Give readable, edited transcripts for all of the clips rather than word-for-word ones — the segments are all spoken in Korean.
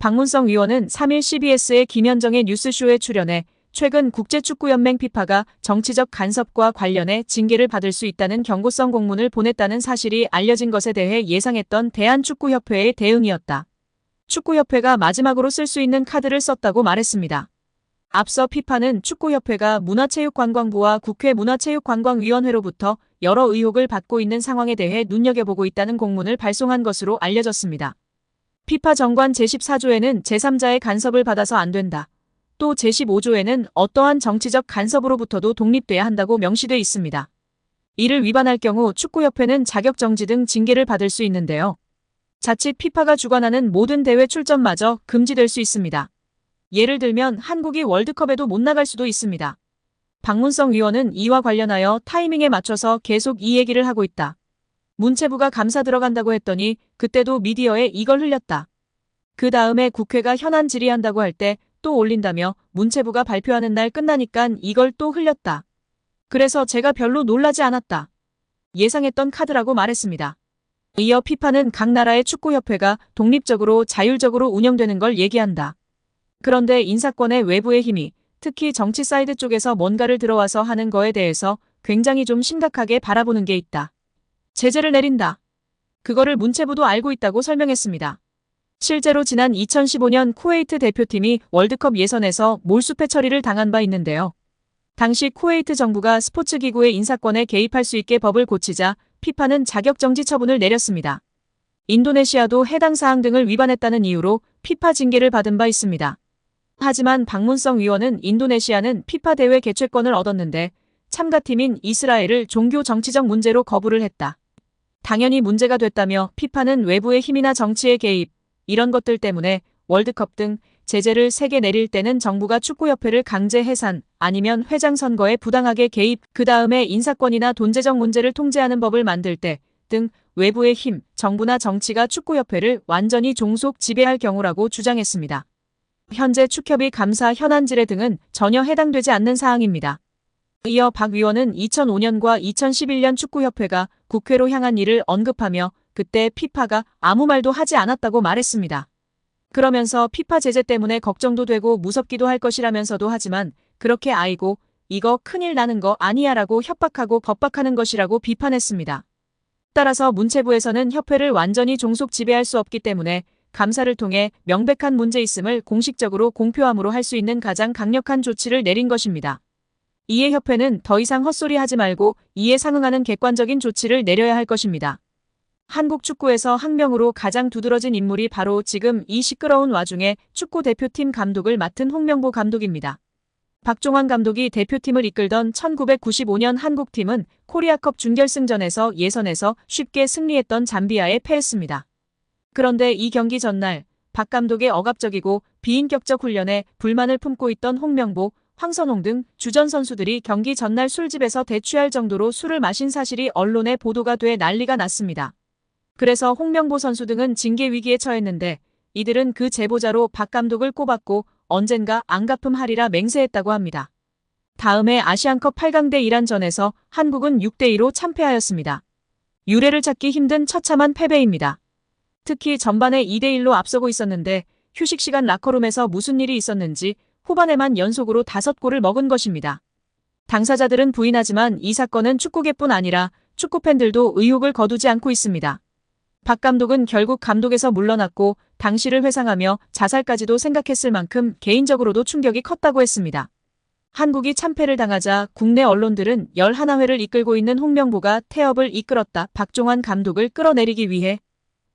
박문성 위원은 3일 CBS의 김현정의 뉴스쇼에 출연해 최근 국제축구연맹 피파가 정치적 간섭과 관련해 징계를 받을 수 있다는 경고성 공문을 보냈다는 사실이 알려진 것에 대해 예상했던 대한축구협회의 대응이었다. 축구협회가 마지막으로 쓸 수 있는 카드를 썼다고 말했습니다. 앞서 피파는 축구협회가 문화체육관광부와 국회 문화체육관광위원회로부터 여러 의혹을 받고 있는 상황에 대해 눈여겨보고 있다는 공문을 발송한 것으로 알려졌습니다. 피파 정관 제14조에는 제3자의 간섭을 받아서 안 된다. 또 제15조에는 어떠한 정치적 간섭으로부터도 독립돼야 한다고 명시돼 있습니다. 이를 위반할 경우 축구협회는 자격정지 등 징계를 받을 수 있는데요. 자칫 피파가 주관하는 모든 대회 출전마저 금지될 수 있습니다. 예를 들면 한국이 월드컵에도 못 나갈 수도 있습니다. 박문성 위원은 이와 관련하여 타이밍에 맞춰서 계속 이 얘기를 하고 있다. 문체부가 감사 들어간다고 했더니 그때도 미디어에 이걸 흘렸다. 그 다음에 국회가 현안 질의한다고 할 때 또 올린다며 문체부가 발표하는 날 끝나니깐 이걸 또 흘렸다. 그래서 제가 별로 놀라지 않았다. 예상했던 카드라고 말했습니다. 이어 피파는 각 나라의 축구협회가 독립적으로 자율적으로 운영되는 걸 얘기한다. 그런데 인사권의 외부의 힘이 특히 정치 사이드 쪽에서 뭔가를 들어와서 하는 거에 대해서 굉장히 좀 심각하게 바라보는 게 있다. 제재를 내린다. 그거를 문체부도 알고 있다고 설명했습니다. 실제로 지난 2015년 쿠웨이트 대표팀이 월드컵 예선에서 몰수패 처리를 당한 바 있는데요. 당시 쿠웨이트 정부가 스포츠기구의 인사권에 개입할 수 있게 법을 고치자 피파는 자격정지 처분을 내렸습니다. 인도네시아도 해당 사항 등을 위반했다는 이유로 피파 징계를 받은 바 있습니다. 하지만 박문성 위원은 인도네시아는 피파 대회 개최권을 얻었는데 참가팀인 이스라엘을 종교 정치적 문제로 거부를 했다. 당연히 문제가 됐다며 피파는 외부의 힘이나 정치의 개입, 이런 것들 때문에 월드컵 등 제재를 3개 내릴 때는 정부가 축구협회를 강제 해산 아니면 회장 선거에 부당하게 개입, 그 다음에 인사권이나 돈재정 문제를 통제하는 법을 만들 때 등 외부의 힘, 정부나 정치가 축구협회를 완전히 종속 지배할 경우라고 주장했습니다. 현재 축협의 감사 현안 질의 등은 전혀 해당되지 않는 사항입니다. 이어 박 위원은 2005년과 2011년 축구협회가 국회로 향한 일을 언급하며 그때 피파가 아무 말도 하지 않았다고 말했습니다. 그러면서 피파 제재 때문에 걱정도 되고 무섭기도 할 것이라면서도 하지만 그렇게 아이고 이거 큰일 나는 거 아니야 라고 협박하고 겁박하는 것이라고 비판했습니다. 따라서 문체부에서는 협회를 완전히 종속 지배할 수 없기 때문에 감사를 통해 명백한 문제 있음을 공식적으로 공표함으로 할 수 있는 가장 강력한 조치를 내린 것입니다. 이에 협회는 더 이상 헛소리 하지 말고 이에 상응하는 객관적인 조치를 내려야 할 것입니다. 한국 축구에서 학명으로 가장 두드러진 인물이 바로 지금 이 시끄러운 와중에 축구 대표팀 감독을 맡은 홍명보 감독입니다. 박종환 감독이 대표팀을 이끌던 1995년 한국팀은 코리아컵 준결승전에서 예선에서 쉽게 승리했던 잠비아에 패했습니다. 그런데 이 경기 전날 박 감독의 억압적이고 비인격적 훈련에 불만을 품고 있던 홍명보, 황선홍 등 주전 선수들이 경기 전날 술집에서 대취할 정도로 술을 마신 사실이 언론에 보도가 돼 난리가 났습니다. 그래서 홍명보 선수 등은 징계 위기에 처했는데 이들은 그 제보자로 박 감독을 꼽았고 언젠가 안갚음하리라 맹세했다고 합니다. 다음해 아시안컵 8강대 이란전에서 한국은 6대2로 참패하였습니다. 유례를 찾기 힘든 처참한 패배입니다. 특히 전반에 2대1로 앞서고 있었는데 휴식 시간 라커룸에서 무슨 일이 있었는지 후반에만 연속으로 5골을 먹은 것입니다. 당사자들은 부인하지만 이 사건은 축구계뿐 아니라 축구팬들도 의혹을 거두지 않고 있습니다. 박 감독은 결국 감독에서 물러났고 당시를 회상하며 자살까지도 생각했을 만큼 개인적으로도 충격이 컸다고 했습니다. 한국이 참패를 당하자 국내 언론들은 11회를 이끌고 있는 홍명보가 태업을 이끌었다. 박종환 감독을 끌어내리기 위해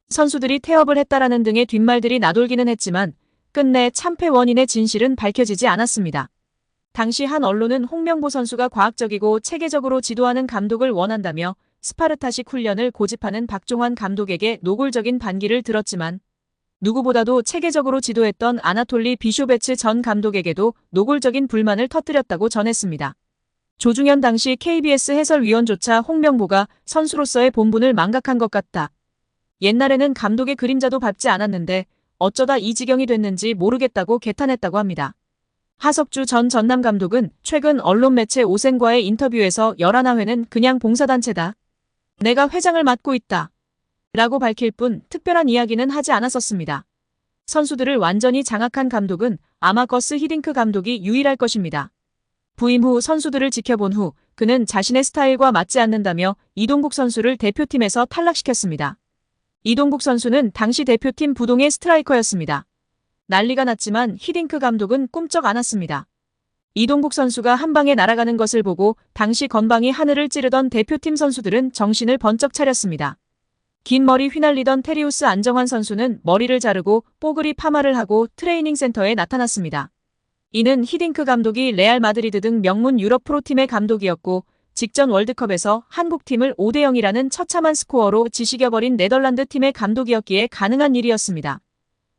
선수들이 태업을 했다라는 등의 뒷말들이 나돌기는 했지만 끝내 참패 원인의 진실은 밝혀지지 않았습니다. 당시 한 언론은 홍명보 선수가 과학적이고 체계적으로 지도하는 감독을 원한다며 스파르타식 훈련을 고집하는 박종환 감독에게 노골적인 반기를 들었지만 누구보다도 체계적으로 지도했던 아나톨리 비쇼베츠 전 감독에게도 노골적인 불만을 터뜨렸다고 전했습니다. 조중현 당시 KBS 해설위원조차 홍명보가 선수로서의 본분을 망각한 것 같다. 옛날에는 감독의 그림자도 밟지 않았는데 어쩌다 이 지경이 됐는지 모르겠다고 개탄했다고 합니다. 하석주 전 전남 감독은 최근 언론 매체 오센과의 인터뷰에서 11회는 그냥 봉사단체다. 내가 회장을 맡고 있다. 라고 밝힐 뿐 특별한 이야기는 하지 않았었습니다. 선수들을 완전히 장악한 감독은 아마 거스 히딩크 감독이 유일할 것입니다. 부임 후 선수들을 지켜본 후 그는 자신의 스타일과 맞지 않는다며 이동국 선수를 대표팀에서 탈락시켰습니다. 이동국 선수는 당시 대표팀 부동의 스트라이커였습니다. 난리가 났지만 히딩크 감독은 꿈쩍 않았습니다. 이동국 선수가 한 방에 날아가는 것을 보고 당시 건방이 하늘을 찌르던 대표팀 선수들은 정신을 번쩍 차렸습니다. 긴 머리 휘날리던 테리우스 안정환 선수는 머리를 자르고 뽀글이 파마를 하고 트레이닝 센터에 나타났습니다. 이는 히딩크 감독이 레알 마드리드 등 명문 유럽 프로팀의 감독이었고 직전 월드컵에서 한국팀을 5대0이라는 처참한 스코어로 지식여버린 네덜란드 팀의 감독이었기에 가능한 일이었습니다.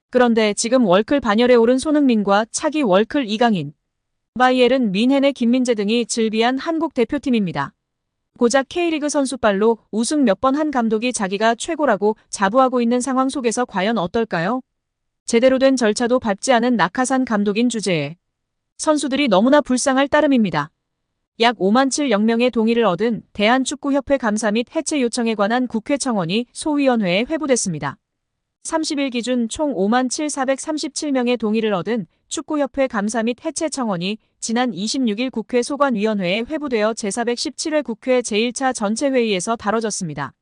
그런데 지금 월클 반열에 오른 손흥민과 차기 월클 이강인, 바이에른 민헨의 김민재 등이 즐비한 한국 대표팀입니다. 고작 K리그 선수빨로 우승 몇 번 한 감독이 자기가 최고라고 자부하고 있는 상황 속에서 과연 어떨까요? 제대로 된 절차도 밟지 않은 낙하산 감독인 주제에 선수들이 너무나 불쌍할 따름입니다. 약 5만 7천 명의 동의를 얻은 대한축구협회 감사 및 해체 요청에 관한 국회 청원이 소위원회에 회부됐습니다. 30일 기준 총 5만 7,437명의 동의를 얻은 축구협회 감사 및 해체 청원이 지난 26일 국회 소관위원회에 회부되어 제417회 국회 제1차 전체회의에서 다뤄졌습니다.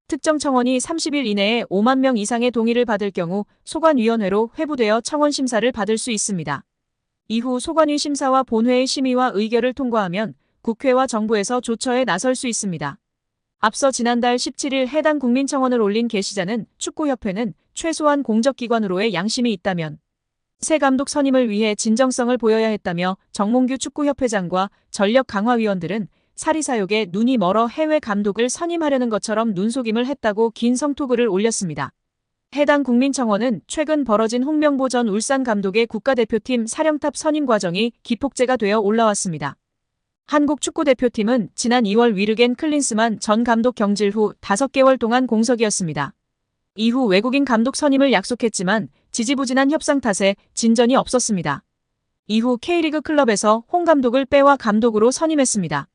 특정 청원이 30일 이내에 5만 명 이상의 동의를 받을 경우 소관위원회로 회부되어 청원 심사를 받을 수 있습니다. 이후 소관위 심사와 본회의 심의와 의결을 통과하면 국회와 정부에서 조처에 나설 수 있습니다. 앞서 지난달 17일 해당 국민청원을 올린 게시자는 축구협회는 최소한 공적기관으로의 양심이 있다면 새 감독 선임을 위해 진정성을 보여야 했다며 정몽규 축구협회장과 전력강화위원들은 사리사욕에 눈이 멀어 해외 감독을 선임하려는 것처럼 눈속임을 했다고 긴 성토글을 올렸습니다. 해당 국민청원은 최근 벌어진 홍명보 전 울산 감독의 국가대표팀 사령탑 선임 과정이 기폭제가 되어 올라왔습니다. 한국 축구대표팀은 지난 2월 위르겐 클린스만 전 감독 경질 후 5개월 동안 공석이었습니다. 이후 외국인 감독 선임을 약속했지만 지지부진한 협상 탓에 진전이 없었습니다. 이후 K리그 클럽에서 홍 감독을 빼와 감독으로 선임했습니다.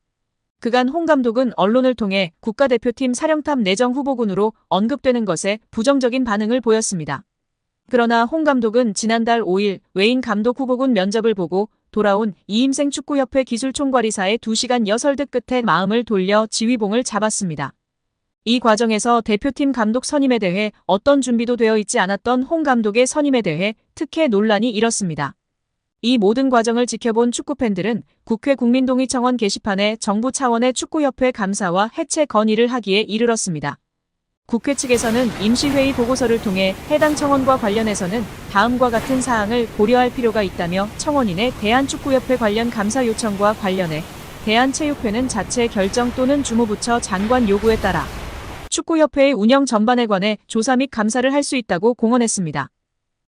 그간 홍 감독은 언론을 통해 국가대표팀 사령탑 내정 후보군으로 언급되는 것에 부정적인 반응을 보였습니다. 그러나 홍 감독은 지난달 5일 외인 감독 후보군 면접을 보고 돌아온 이임생 축구협회 기술총괄이사의 2시간 여설득 끝에 마음을 돌려 지휘봉을 잡았습니다. 이 과정에서 대표팀 감독 선임에 대해 어떤 준비도 되어 있지 않았던 홍 감독의 선임에 대해 특혜 논란이 일었습니다. 이 모든 과정을 지켜본 축구팬들은 국회 국민동의청원 게시판에 정부 차원의 축구협회 감사와 해체 건의를 하기에 이르렀습니다. 국회 측에서는 임시회의 보고서를 통해 해당 청원과 관련해서는 다음과 같은 사항을 고려할 필요가 있다며 청원인의 대한축구협회 관련 감사 요청과 관련해 대한체육회는 자체 결정 또는 주무부처 장관 요구에 따라 축구협회의 운영 전반에 관해 조사 및 감사를 할 수 있다고 공언했습니다.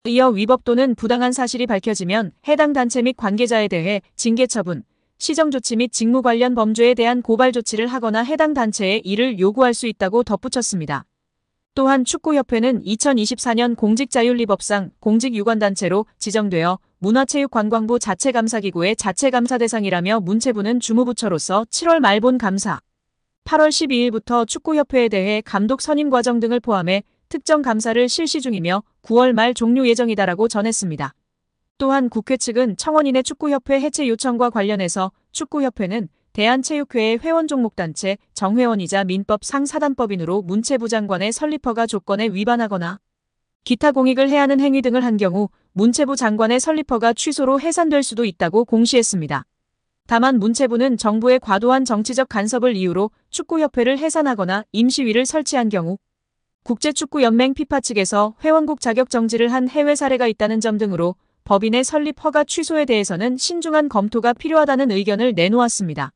이어 위법 또는 부당한 사실이 밝혀지면 해당 단체 및 관계자에 대해 징계 처분, 시정조치 및 직무 관련 범죄에 대한 고발 조치를 하거나 해당 단체에 이를 요구할 수 있다고 덧붙였습니다. 또한 축구협회는 2024년 공직자윤리법상 공직유관단체로 지정되어 문화체육관광부 자체감사기구의 자체감사 대상이라며 문체부는 주무부처로서 7월 말 본 감사, 8월 12일부터 축구협회에 대해 감독 선임 과정 등을 포함해 특정 감사를 실시 중이며 9월 말 종료 예정이다라고 전했습니다. 또한 국회 측은 청원인의 축구협회 해체 요청과 관련해서 축구협회는 대한체육회의 회원종목단체 정회원이자 민법 상사단법인으로 문체부 장관의 설립허가 조건에 위반하거나 기타 공익을 해하는 행위 등을 한 경우 문체부 장관의 설립허가 취소로 해산될 수도 있다고 공시했습니다. 다만 문체부는 정부의 과도한 정치적 간섭을 이유로 축구협회를 해산하거나 임시위를 설치한 경우 국제축구연맹 피파 측에서 회원국 자격 정지를 한 해외 사례가 있다는 점 등으로 법인의 설립 허가 취소에 대해서는 신중한 검토가 필요하다는 의견을 내놓았습니다.